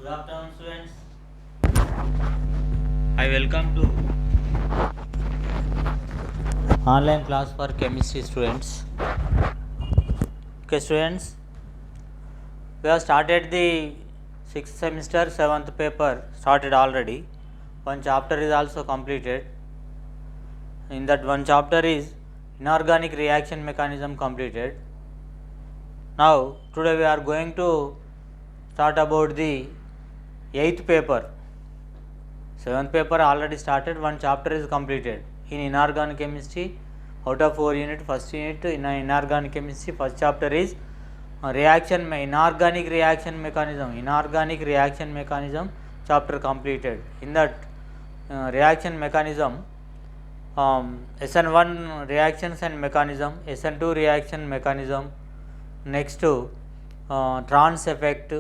Good afternoon, students. I welcome to online class for chemistry students. Okay, students, we have started the 6th semester 7th paper started already. One chapter is also completed. In that one chapter is inorganic reaction mechanism completed. Now today we are going to start about the 8th paper. 7th paper already started, one chapter is completed. In inorganic chemistry, out of 4 units, first unit in inorganic chemistry, first chapter is inorganic reaction mechanism chapter completed. In that reaction mechanism, SN1 reactions and mechanism, SN2 reaction mechanism, next to trans effect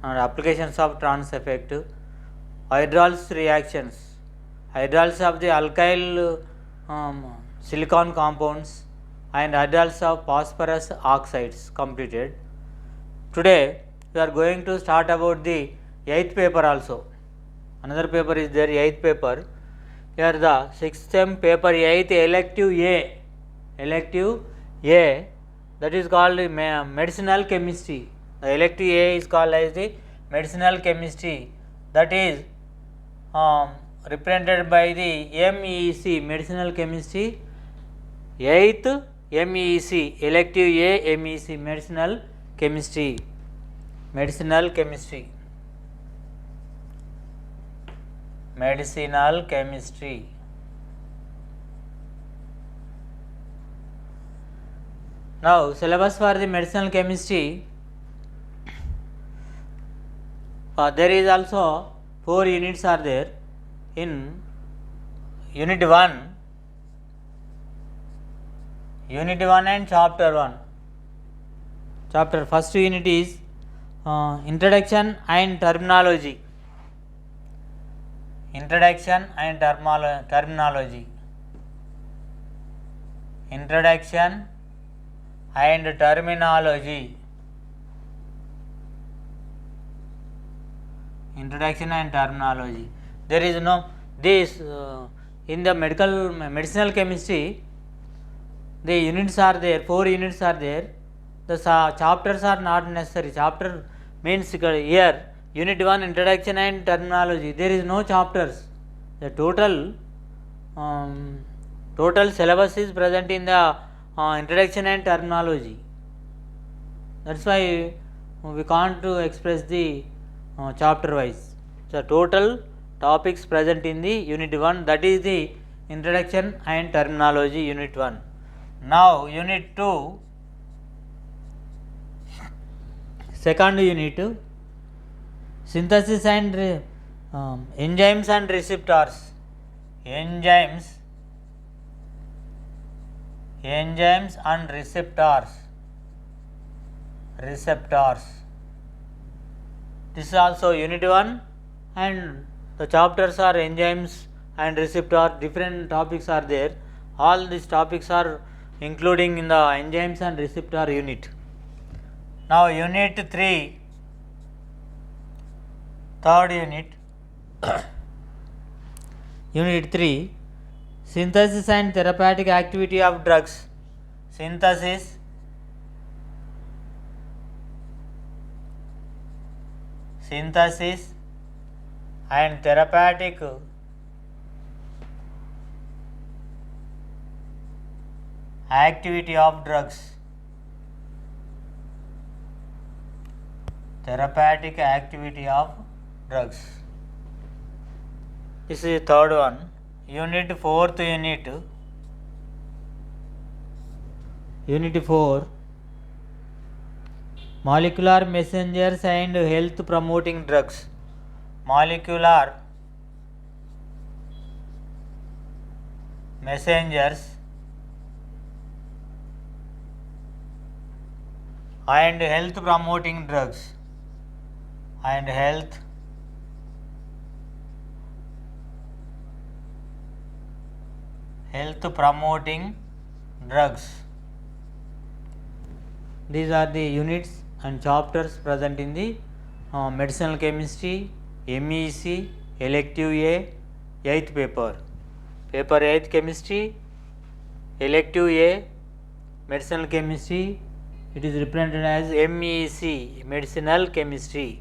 and applications of trans effect, hydrolysis reactions, hydrolysis of the alkyl silicon compounds and hydrolysis of phosphorus oxides completed. Today we are going to start about the 8th paper also. Another paper is there, 8th paper. Here the 6th sem paper 8 elective A, that is called medicinal chemistry. The elective A is called as the medicinal chemistry, that is represented by the MEEC, medicinal chemistry. 8th MEEC, elective A MEEC, medicinal chemistry. Medicinal chemistry. Now syllabus for the medicinal chemistry, there is also 4 units are there. In unit 1 and chapter 1. Chapter first unit is introduction and terminology. Introduction and terminology. Introduction and terminology. Introduction and terminology. There is no this in the medicinal chemistry. The units are there, 4 units are there. The chapters are not necessary. Chapter means here unit 1 introduction and terminology. There is no chapters. The total syllabus is present in the introduction and terminology. That's why we can't express the chapter wise. So total topics present in the unit 1, that is the introduction and terminology, unit 1. Now unit 2, second unit, synthesis and enzymes and receptors. Enzymes and receptors. This is also unit 1 and the chapters are enzymes and receptors. Different topics are there. All these topics are including in the enzymes and receptor unit. Now unit 3, third unit. Unit 3, synthesis and therapeutic activity of drugs. Synthesis and therapeutic activity of drugs. Therapeutic activity of drugs. This is the third one. Unit 4th unit. Unit 4, molecular messengers and health promoting drugs. Molecular messengers and health promoting drugs. And health promoting drugs. These are the units and chapters present in the medicinal chemistry, MEC, elective A, 8th paper. Paper 8th chemistry, elective A, medicinal chemistry, it is represented as MEC, medicinal chemistry.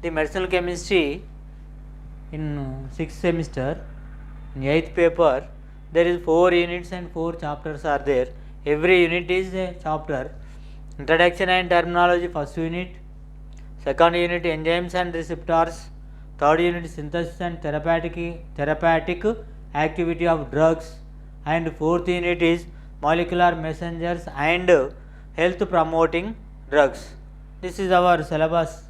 The medicinal chemistry in 6th semester, in 8th paper, there is 4 units and 4 chapters are there. Every unit is a chapter. Introduction and terminology, first unit. Second unit, enzymes and receptors. Third unit, synthesis and therapeutic activity of drugs. And fourth unit is molecular messengers and health promoting drugs. This is our syllabus.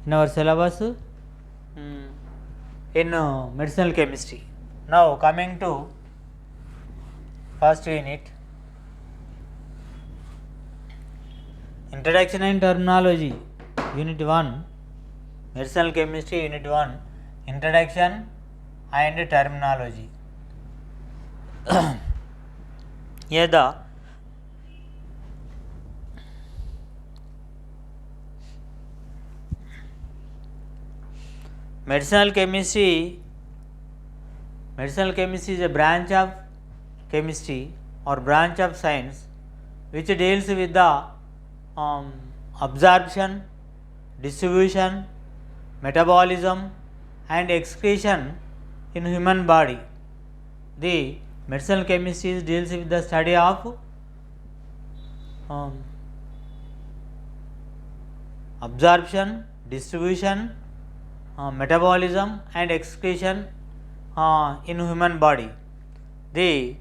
In our syllabus in medicinal chemistry. Now coming to first unit, introduction and terminology, unit 1, medicinal chemistry, unit 1, introduction and terminology. Here the medicinal chemistry is a branch of chemistry or branch of science which deals with the absorption, distribution, metabolism and excretion in human body. The medicinal chemistry deals with the study of absorption, distribution, metabolism and excretion in human body. Here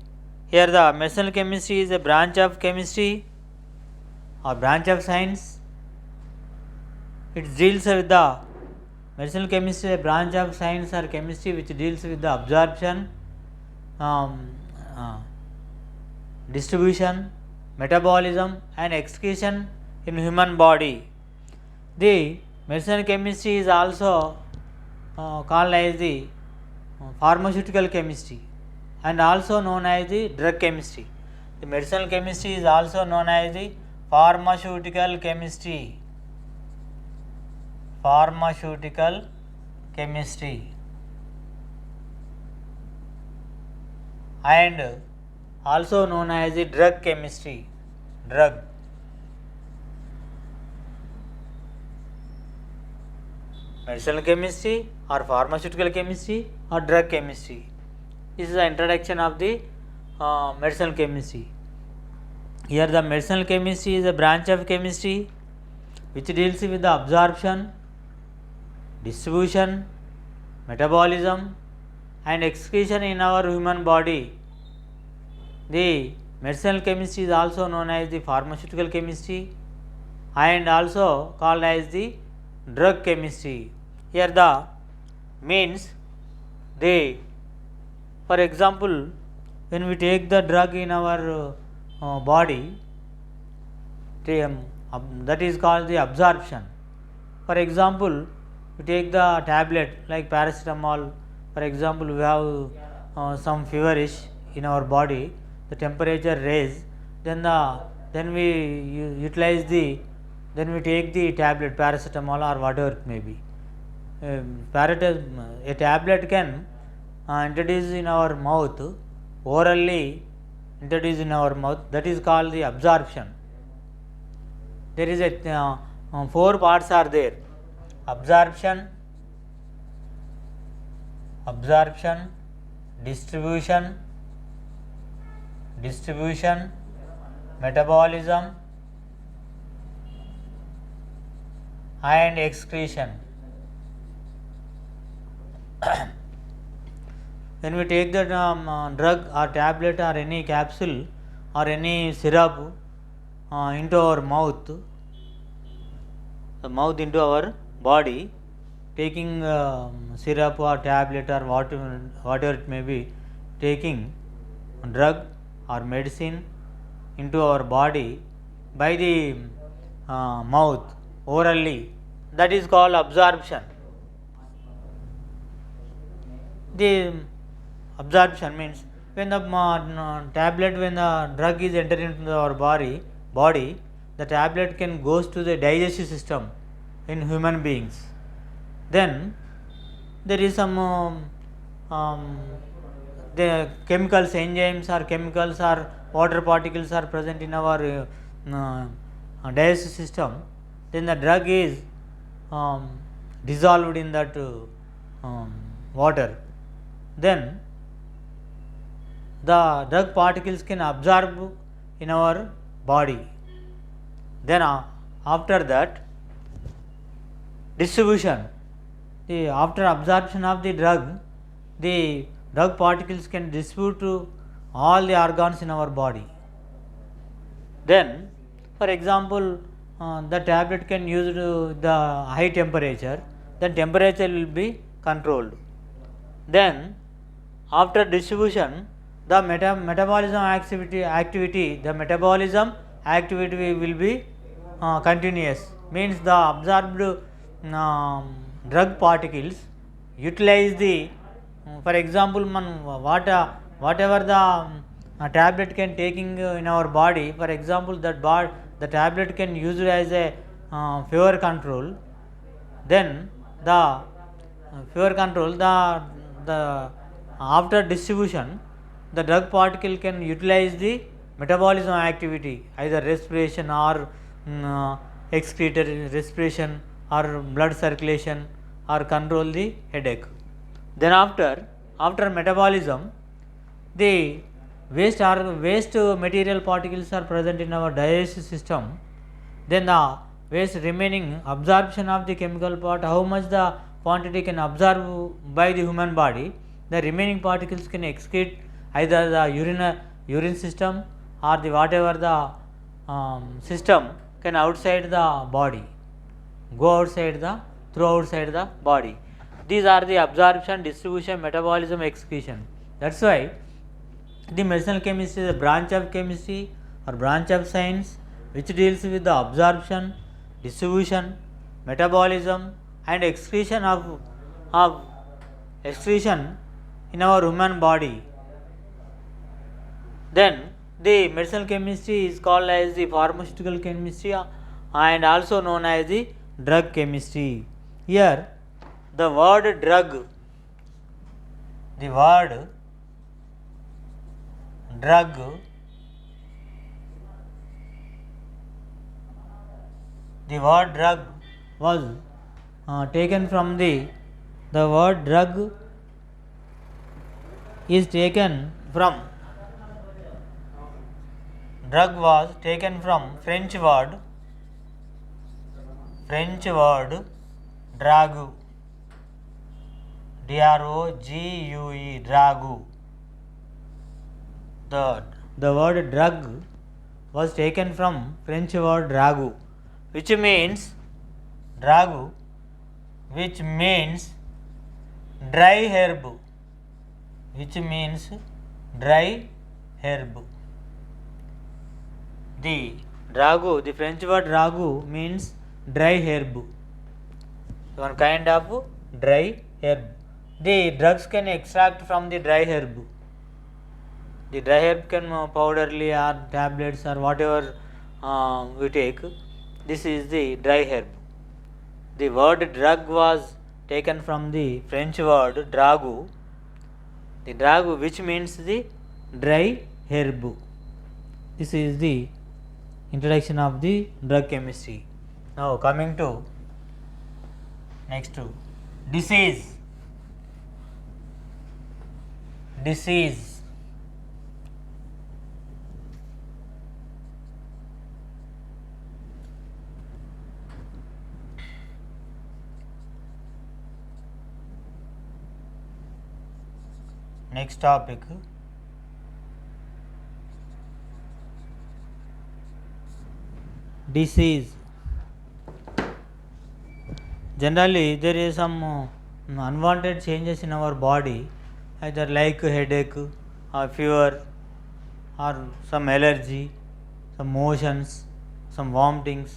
the medicinal chemistry is a branch of chemistry or branch of science. It deals with the medicinal chemistry, a branch of science or chemistry which deals with the absorption, distribution, metabolism and excretion in human body. The medicinal chemistry is also called as the pharmaceutical chemistry and also known as the drug chemistry. The medicinal chemistry is also known as the pharmaceutical chemistry. Pharmaceutical chemistry and also known as the drug chemistry. Drug. Medicinal chemistry or pharmaceutical chemistry or drug chemistry. This is the introduction of the medicinal chemistry. Here the medicinal chemistry is a branch of chemistry which deals with the absorption, distribution, metabolism and excretion in our human body. The medicinal chemistry is also known as the pharmaceutical chemistry and also called as the drug chemistry. Here the means for example, when we take the drug in our body, that is called the absorption. For example, we take the tablet like paracetamol. For example, we have some feverish in our body, the temperature raise, then we then we take the tablet paracetamol or whatever it may be. A tablet can introduce in our mouth, orally introduce in our mouth, that is called the absorption. There is a 4 parts are there: absorption, distribution, metabolism and excretion. When we take the drug or tablet or any capsule or any syrup into our mouth, into our body, taking syrup or tablet or whatever it may be, taking drug or medicine into our body by the mouth, orally, that is called absorption. The absorption means when the tablet, when the drug is entering into our body, the tablet can goes to the digestive system. in human beings. Then there is some the chemicals, enzymes or chemicals or water particles are present in our digestive system. Then the drug is dissolved in that water. Then the drug particles can absorb in our body. Then after that distribution, after absorption of the drug particles can distribute to all the organs in our body. Then for example the tablet can use the high temperature, then temperature will be controlled. Then after distribution, the metabolism activity will be continuous, means the absorbed drug particles utilize the for example whatever the tablet can taking in our body. For example the tablet can use it as a fever control. Then the fever control, the after distribution the drug particle can utilize the metabolism activity, either respiration or excretory respiration or blood circulation, or control the headache. Then after metabolism, the waste material particles are present in our digestive system. Then the waste remaining absorption of the chemical part, how much the quantity can absorb by the human body, the remaining particles can excrete either the urine system or the whatever the system can outside the body, go outside through outside the body. These are the absorption, distribution, metabolism, excretion. That's why the medicinal chemistry is a branch of chemistry or branch of science which deals with the absorption, distribution, metabolism and excretion of excretion in our human body. Then the medicinal chemistry is called as the pharmaceutical chemistry and also known as the drug chemistry. Here the word drug was taken from the word drug is taken from was taken from French word drague, DROGUE, dragu. The word drug was taken from French word dragu, which means dry herb, The French word dragu means dry herb, one kind of dry herb. The drugs can extract from the dry herb. The dry herb can powderly or tablets or whatever we take. This is the dry herb. The word drug was taken from the French word dragu, which means the dry herb. This is the introduction of the drug chemistry. Now coming to next to disease. Next topic, disease. Generally there is some unwanted changes in our body, either like headache or fever or some allergy, some motions, some vomitings.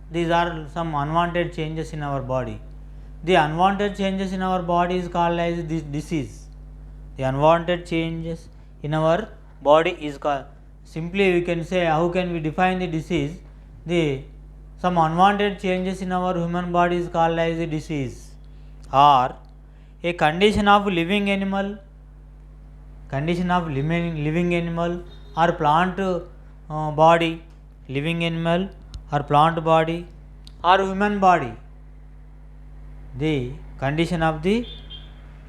These are some unwanted changes in our body. The unwanted changes in our body is called as this disease. The unwanted changes in our body is called, simply we can say, how can we define the disease? The some unwanted changes in our human body is called as a disease, or a condition of living animal or plant body, living animal or plant body or human body. The condition of the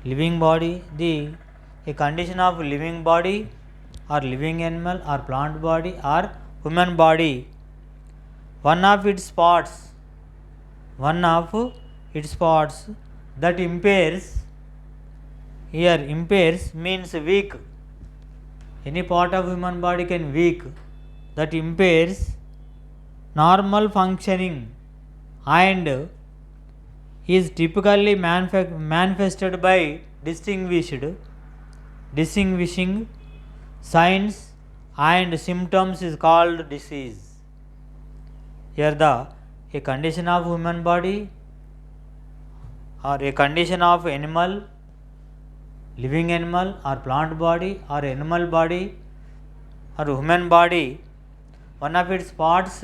living body, a condition of living body or living animal or plant body or human body. One of its parts that impairs, here impairs means weak, any part of human body can weak, that impairs normal functioning and is typically manifested by distinguishing signs and symptoms is called disease. Here a condition of human body or a condition of animal, living animal or plant body or animal body or human body, one of its parts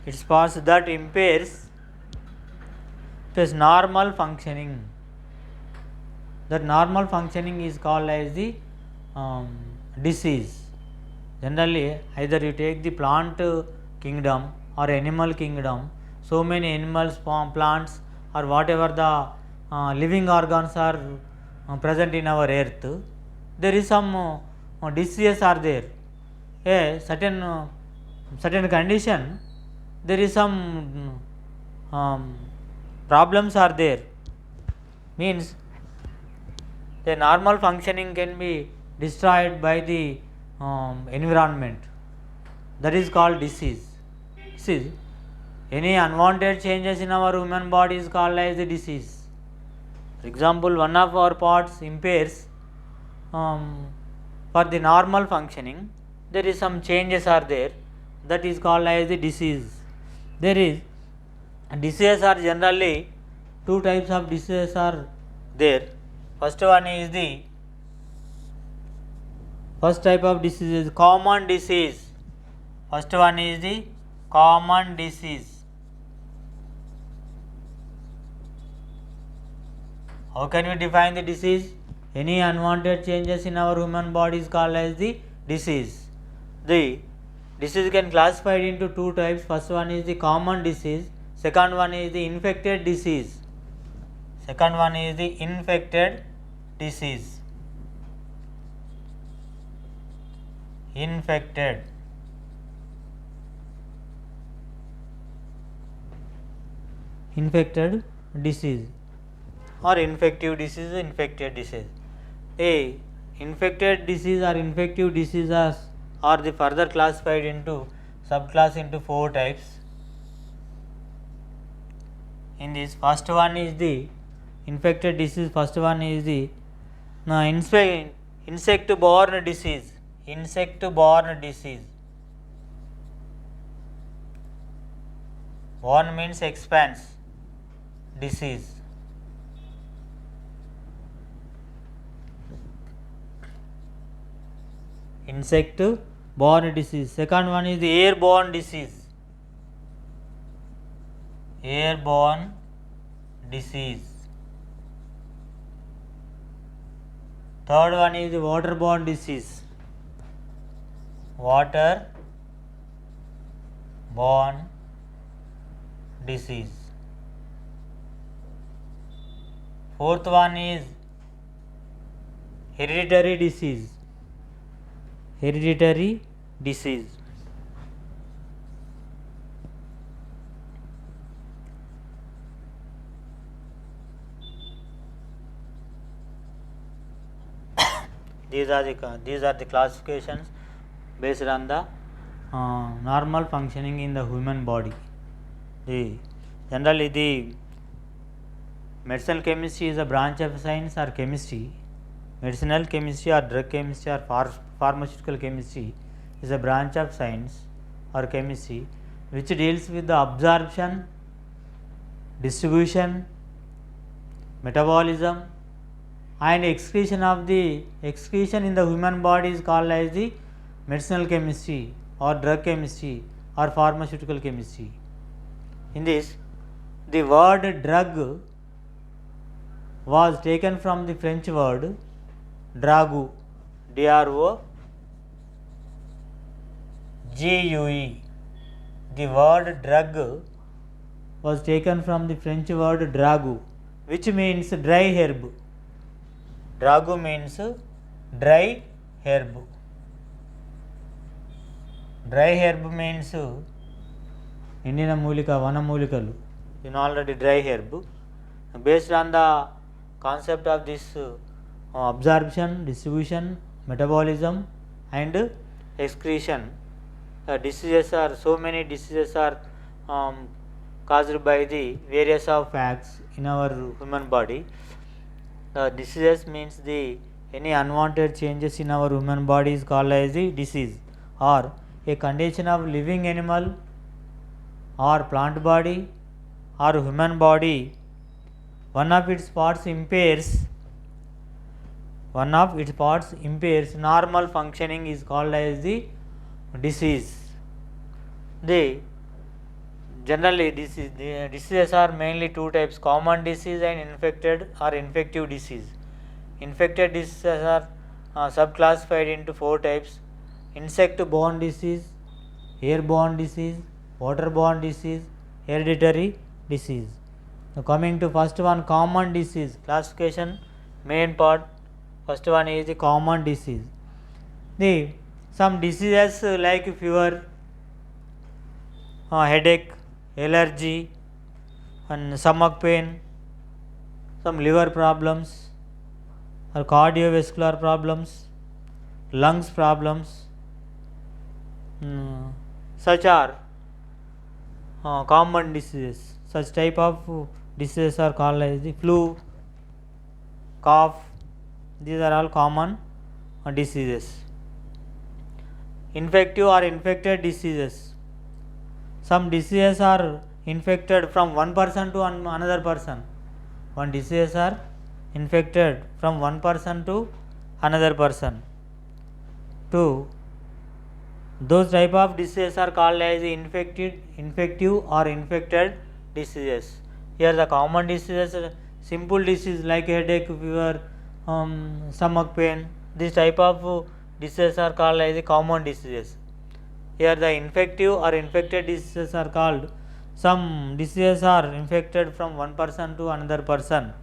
that impairs normal functioning. That normal functioning is called as the disease. Generally, either you take the plant kingdom or animal kingdom, so many animals, plants or whatever the living organs are present in our earth, there is some diseases are there. A certain condition, there is some problems are there, means the normal functioning can be destroyed by the environment, that is called disease. Any unwanted changes in our human body is called as a disease. For example, one of our parts impairs for the normal functioning, there is some changes are there, that is called as a disease. Diseases are generally two types of diseases are there. First type of disease is common disease. First one is the common disease. How can we define the disease? Any unwanted changes in our human body is called as the disease. The disease can classified into two types. First one is the common disease. Second one is the infected disease. Infected disease. Infected disease or infective disease, infected disease. A infected disease or infective diseases are the further classified into subclass into four types. In this, first one is the infected disease. First one is the insect-borne disease. Borne means expands. Disease. Insect-borne disease. Second one is the airborne disease. Third one is the waterborne disease. Fourth one is hereditary disease. These are the classifications based on the normal functioning in the human body. Generally, the medicinal chemistry is a branch of science or chemistry. Medicinal chemistry or drug chemistry or pharmaceutical chemistry is a branch of science or chemistry which deals with the absorption, distribution, metabolism and excretion in the human body is called as the medicinal chemistry or drug chemistry or pharmaceutical chemistry. In this, the word drug was taken from the French word drague, D-R-O-G-U-E. The word drug was taken from the French word drague, which means dry herb. Drague means dry herb. Dry herb means Indian mulika, vanamulikalu. You know already dry herb. Based on the concept of this absorption, distribution, metabolism and excretion, diseases are so many diseases are caused by the various of facts in our human body. Diseases means the any unwanted changes in our human body is called as the disease, or a condition of living animal or plant body or human body. One of its parts impairs normal functioning is called as the disease. Generally diseases are mainly two types: common disease and infected or infective disease. Infected diseases are subclassified into four types: insect-borne disease, airborne disease, waterborne disease, hereditary disease. Now coming to first one, common disease classification, main part. First one is the common disease. Some diseases like fever, headache, allergy and stomach pain, some liver problems or cardiovascular problems, lungs problems, such are common diseases. Such type of diseases are called as the flu, cough. These are all common diseases. Infective or infected diseases. Some diseases are infected from one person to another person. One diseases are infected from one person to another person. Two, those type of diseases are called as infective or infected diseases. Here the common diseases, simple disease like headache, fever, stomach pain, this type of diseases are called as the common diseases. Here the infective or infected diseases are called, some diseases are infected from one person to another person.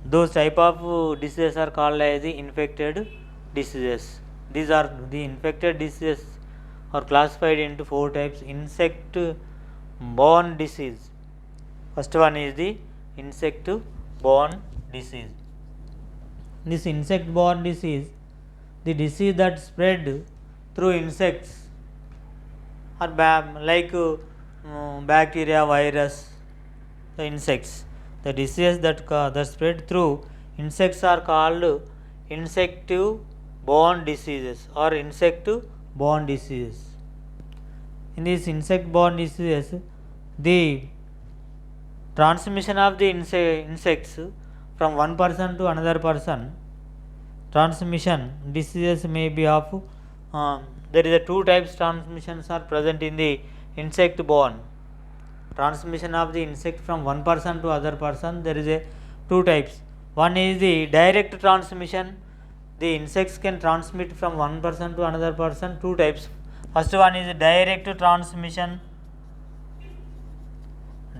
Those type of diseases are called as the infected diseases. These are the infected diseases are classified into four types: insect-borne disease. First one is the insect-borne disease. This insect-borne disease, the disease that spread through insects or like bacteria, virus, the insects. The diseases that spread through insects are called insect-borne diseases or insect-borne diseases. In these insect-borne diseases, the transmission of the insects from one person to another person, transmission diseases may be of there is a two types transmissions are present in the insect borne. Transmission of the insect from one person to other person, there is a two types. One is the direct transmission. The insects can transmit from one person to another person, two types. First one is direct transmission.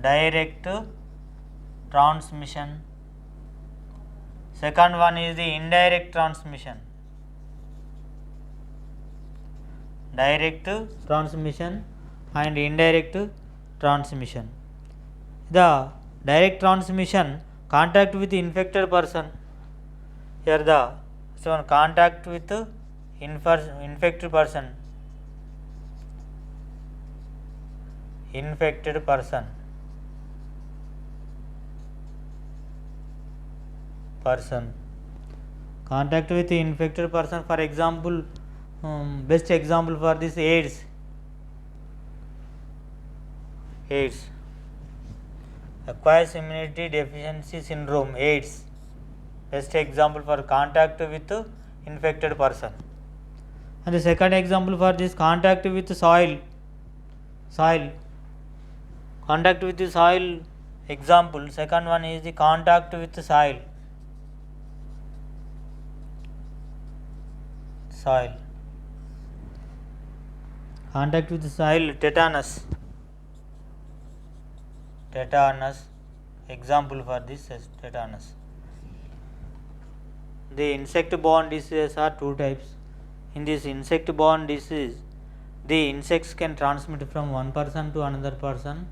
Direct transmission. Second one is the indirect transmission. Direct transmission and indirect transmission. The direct transmission, contact with infected person. Here the contact with infected person. Infected person. Contact with the infected person. For example, best example for this AIDS. Acquired immunity deficiency syndrome, AIDS. Best example for contact with infected person. And the second example for this, contact with soil. soil, contact with the soil example. Second one is the contact with the soil, contact with the soil, tetanus, example for this is tetanus. The insect-borne diseases are two types. In this insect-borne disease, the insects can transmit from one person to another person.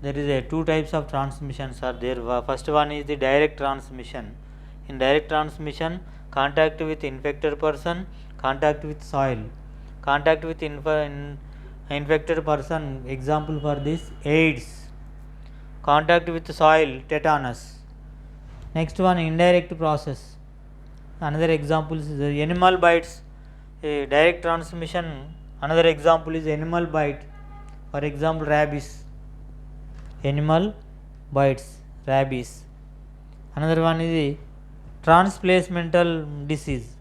There is a two types of transmissions are there. First one is the direct transmission. In direct transmission, contact with infected person, contact with soil. Contact with infected person, example for this AIDS. Contact with soil, tetanus. Next one, indirect process. Another example is animal bites, a direct transmission. Another example is animal bite, for example rabies. Animal bites, rabies. Another one is the transplacental disease,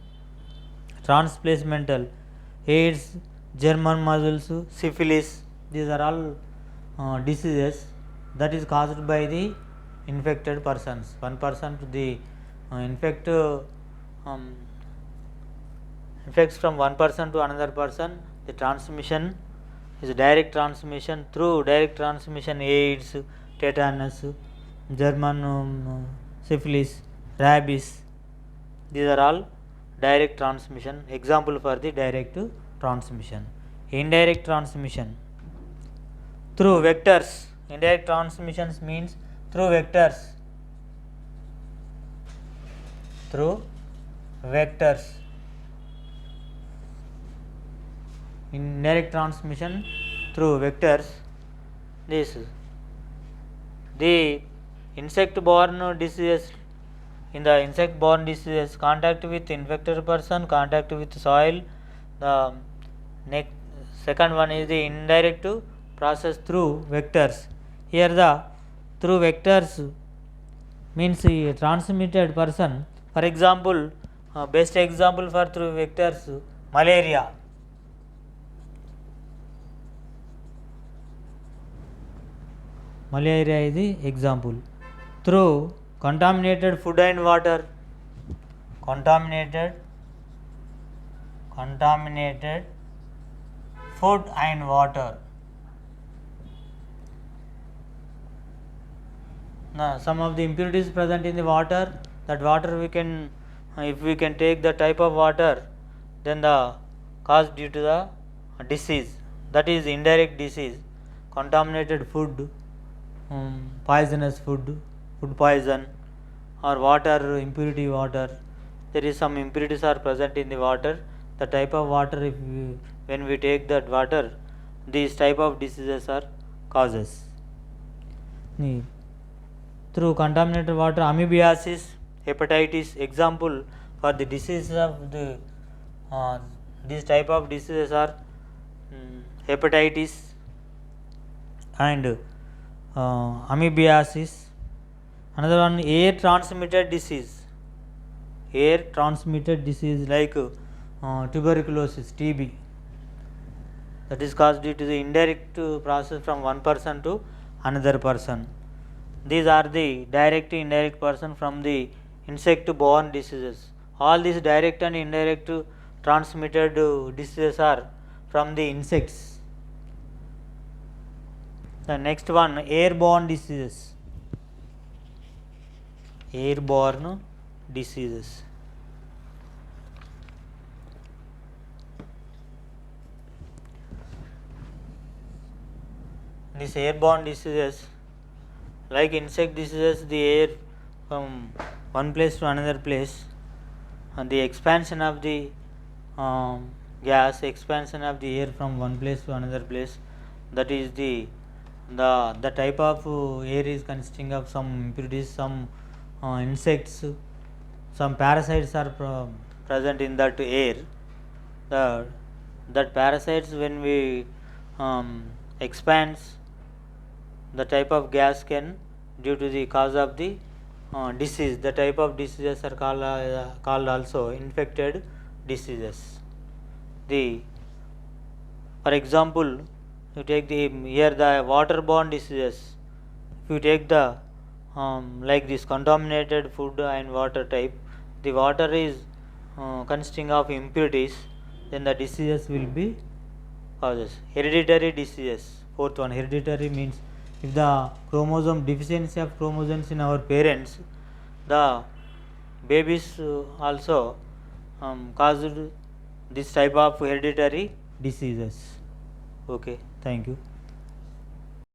AIDS, German measles, syphilis. These are all diseases that is caused by the infected persons. One person to the infects from one person to another person. The transmission is direct transmission. Through direct transmission, AIDS, tetanus, German syphilis, rabies. These are all direct transmission. Example for the direct transmission. Indirect transmission through vectors. Indirect transmissions means through vectors. Indirect transmission through vectors. This the insect-borne diseases. In the insect-borne diseases, contact with infected person, contact with soil. The second one is the indirect process through vectors. Here the through vectors means a transmitted person. For example, best example for through vectors, malaria. Malaria is the example. Through contaminated food and water, contaminated food and water. Now, some of the impurities present in the water, that water we can, if we can take the type of water, then the cause due to the disease, that is indirect disease. Contaminated food, poisonous food poison, or water, impurity water. There is some impurities are present in the water. The type of water, when we take that water, these type of diseases are causes. Through contaminated water, amoebiasis, hepatitis. Example for the diseases of the these type of diseases are hepatitis and amoebiasis. Another one, air transmitted disease like tuberculosis, TB. That is caused due to the indirect process from one person to another person. These are the direct and indirect person from the insect-borne diseases. All these direct and indirect transmitted diseases are from the insects. The next one, airborne diseases. Airborne diseases. These airborne diseases, like insect diseases, the air from one place to another place, and the expansion of the gas, expansion of the air from one place to another place, that is the type of air is consisting of some impurities, some insects, some parasites are present in that air. That parasites, when we expands, the type of gas can, due to the cause of the disease, the type of diseases are called also infected diseases. For example, you take the here the waterborne diseases. If you take the like this contaminated food and water type, the water is consisting of impurities, then the diseases will be causes. Hereditary diseases. Fourth one, hereditary means if the chromosome deficiency of chromosomes in our parents, the babies also caused this type of hereditary diseases. Okay, thank you.